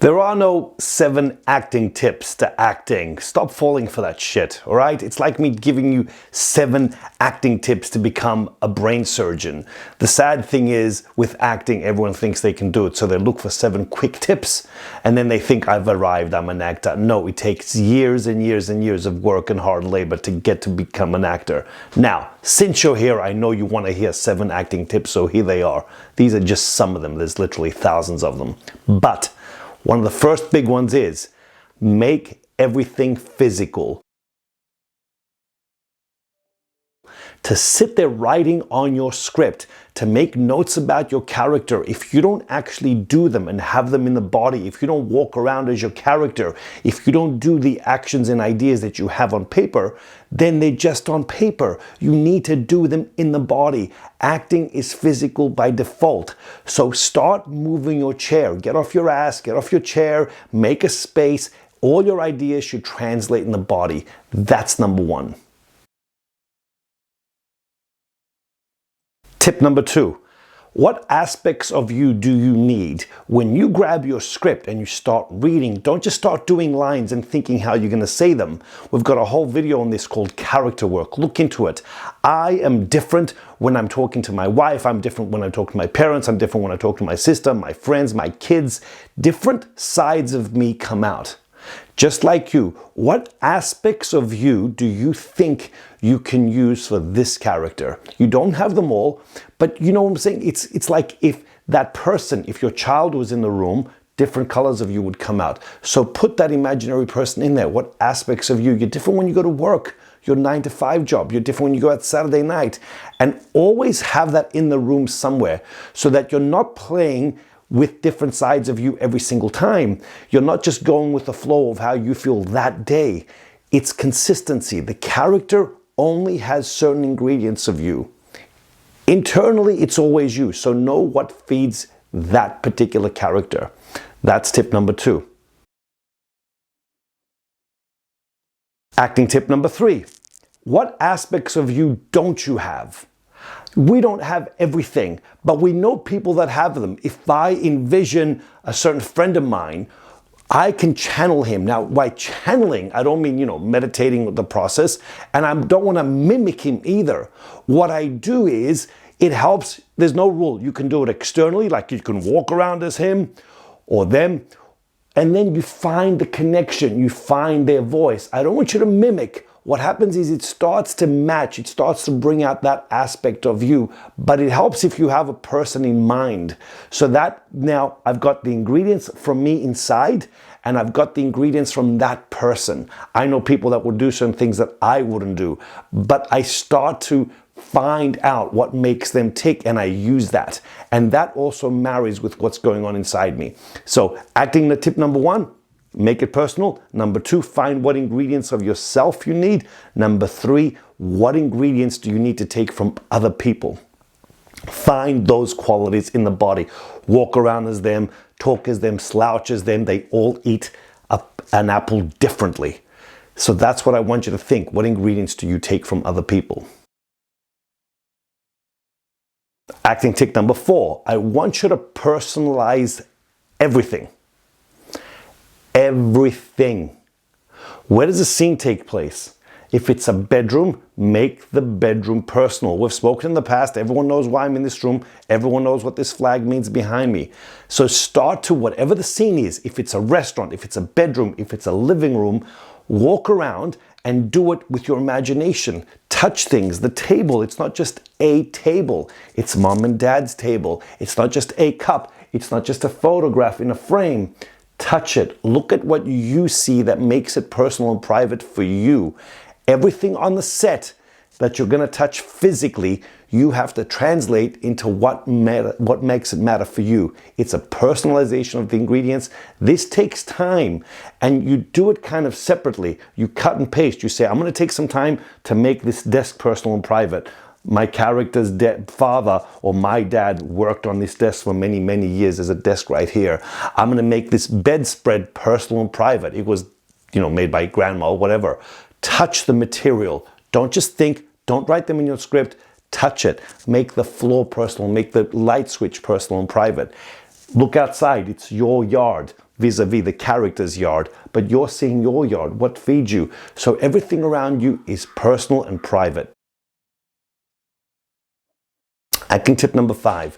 There are no 7 acting tips to acting. Stop falling for that shit, all right? It's like me giving you 7 acting tips to become a brain surgeon. The sad thing is, with acting, everyone thinks they can do it, so they look for 7 quick tips, and then they think, I've arrived, I'm an actor. No, it takes years and years and years of work and hard labor to get to become an actor. Now, since you're here, I know you want to hear 7 acting tips, so here they are. These are just some of them. There's literally thousands of them. But one of the first big ones is make everything physical. To sit there writing on your script, to make notes about your character, if you don't actually do them and have them in the body, if you don't walk around as your character, if you don't do the actions and ideas that you have on paper, then they're just on paper. You need to do them in the body. Acting is physical by default. So start moving your chair. Get off your ass, get off your chair, make a space. All your ideas should translate in the body. That's number 1. Tip number 2, what aspects of you do you need? When you grab your script and you start reading, don't just start doing lines and thinking how you're going to say them. We've got a whole video on this called character work. Look into it. I am different when I'm talking to my wife. I'm different when I talk to my parents. I'm different when I talk to my sister, my friends, my kids. Different sides of me come out. Just like you, what aspects of you do you think you can use for this character? You don't have them all, but you know what I'm saying? It's like if that person, if your child was in the room, different colors of you would come out. So put that imaginary person in there. What aspects of you? You're different when you go to work, your 9-to-5 job. You're different when you go out Saturday night. And always have that in the room somewhere so that you're not playing with different sides of you every single time. You're not just going with the flow of how you feel that day. It's consistency. The character only has certain ingredients of you. Internally, it's always you. So know what feeds that particular character. That's tip number 2. Acting tip number 3. What aspects of you don't you have? We don't have everything, but we know people that have them. If I envision a certain friend of mine, I can channel him. Now, by channeling, I don't mean, meditating with the process, and I don't want to mimic him either. What I do is, it helps. There's no rule. You can do it externally, like you can walk around as him or them, and then you find the connection. You find their voice. I don't want you to mimic. What happens is it starts to match, it starts to bring out that aspect of you, but it helps if you have a person in mind. So that now I've got the ingredients from me inside and I've got the ingredients from that person. I know people that will do certain things that I wouldn't do, but I start to find out what makes them tick and I use that. And that also marries with what's going on inside me. So acting the tip number 1, make it personal. Number 2, find what ingredients of yourself you need. Number 3, what ingredients do you need to take from other people? Find those qualities in the body. Walk around as them, talk as them, slouch as them. They all eat an apple differently. So that's what I want you to think. What ingredients do you take from other people? Acting tip number 4, I want you to personalize everything. Everything. Where does the scene take place? If it's a bedroom, make the bedroom personal. We've spoken in the past. Everyone knows why I'm in this room. Everyone knows what this flag means behind me. So start to whatever the scene is. If it's a restaurant, if it's a bedroom, if it's a living room, walk around and do it with your imagination. Touch things. The table, it's not just a table. It's mom and dad's table. It's not just a cup. It's not just a photograph in a frame. Touch it. Look at what you see that makes it personal and private for you. Everything on the set that you're going to touch physically, you have to translate into what makes it matter for you. It's a personalization of the ingredients. This takes time and you do it kind of separately. You cut and paste. You say, I'm going to take some time to make this desk personal and private. My character's father or my dad worked on this desk for many, many years. There's a desk right here. I'm going to make this bedspread personal and private. It was, made by grandma or whatever. Touch the material. Don't just think, don't write them in your script. Touch it. Make the floor personal. Make the light switch personal and private. Look outside. It's your yard. vis-a-vis the character's yard, but you're seeing your yard, what feeds you. So everything around you is personal and private. Acting tip number 5.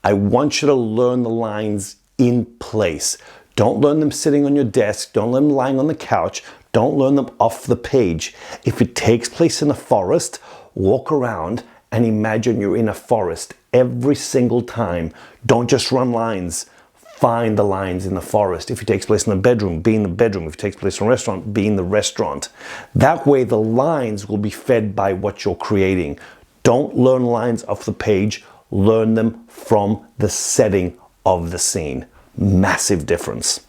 I want you to learn the lines in place. Don't learn them sitting on your desk. Don't learn them lying on the couch. Don't learn them off the page. If it takes place in a forest, walk around and imagine you're in a forest every single time. Don't just run lines. Find the lines in the forest. If it takes place in the bedroom, be in the bedroom. If it takes place in a restaurant, be in the restaurant. That way the lines will be fed by what you're creating. Don't learn lines off the page. Learn them from the setting of the scene. Massive difference.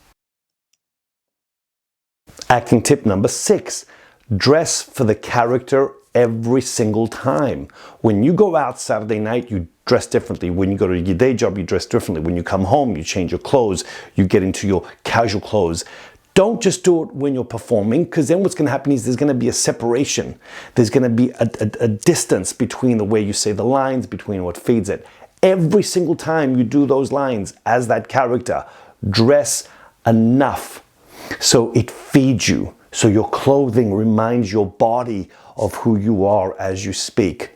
Acting tip number 6. Dress for the character every single time. When you go out Saturday night, you dress differently. When you go to your day job, you dress differently. When you come home, you change your clothes. You get into your casual clothes. Don't just do it when you're performing, because then what's going to happen is there's going to be a separation. There's going to be a distance between the way you say the lines, between what feeds it. Every single time you do those lines as that character, dress enough so it feeds you. So your clothing reminds your body of who you are as you speak.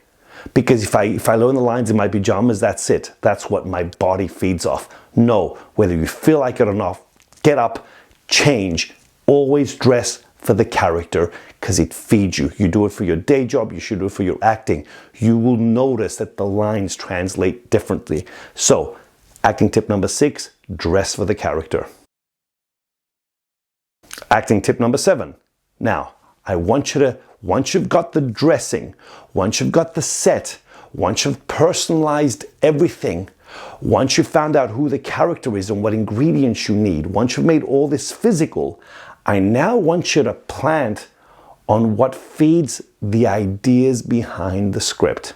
Because if I learn the lines in my pajamas, that's it. That's what my body feeds off. No, whether you feel like it or not, get up, change. Always dress for the character because it feeds you. You do it for your day job, you should do it for your acting. You will notice that the lines translate differently. So, acting tip number 6, dress for the character. Acting tip number 7. Now, I want you to, once you've got the dressing, once you've got the set, once you've personalized everything, once you've found out who the character is and what ingredients you need, once you've made all this physical, I now want you to plant on what feeds the ideas behind the script.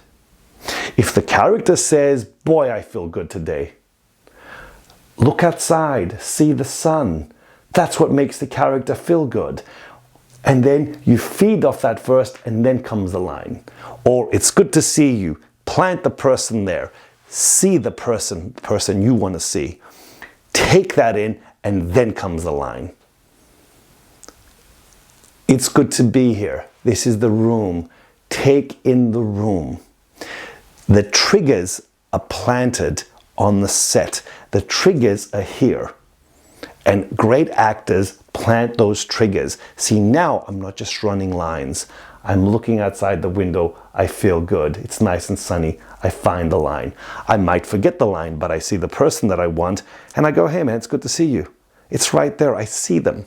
If the character says, boy, I feel good today, look outside, see the sun. That's what makes the character feel good. And then you feed off that first and then comes the line. Or it's good to see you. Plant the person there. See the person you want to see. Take that in and then comes the line. It's good to be here. This is the room. Take in the room. The triggers are planted on the set. The triggers are here. And great actors plant those triggers. See, now I'm not just running lines. I'm looking outside the window. I feel good. It's nice and sunny. I find the line. I might forget the line, but I see the person that I want and I go, hey man, it's good to see you. It's right there. I see them.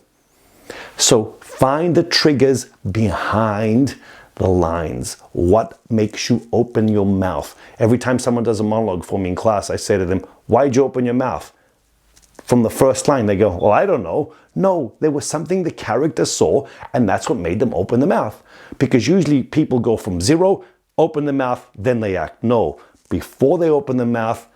So find the triggers behind the lines. What makes you open your mouth? Every time someone does a monologue for me in class, I say to them, why'd you open your mouth? From the first line, they go, well, I don't know. No, there was something the character saw, and that's what made them open the mouth. Because usually people go from 0, open the mouth, then they act. No, before they open the mouth,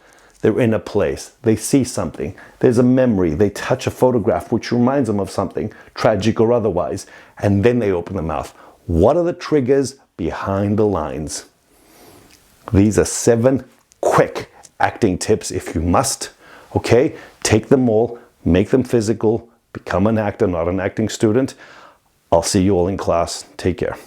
they're in a place. They see something. There's a memory. They touch a photograph which reminds them of something, tragic or otherwise, and then they open the mouth. What are the triggers behind the lines? These are 7 quick acting tips if you must. Okay, take them all, make them physical, become an actor, not an acting student. I'll see you all in class. Take care.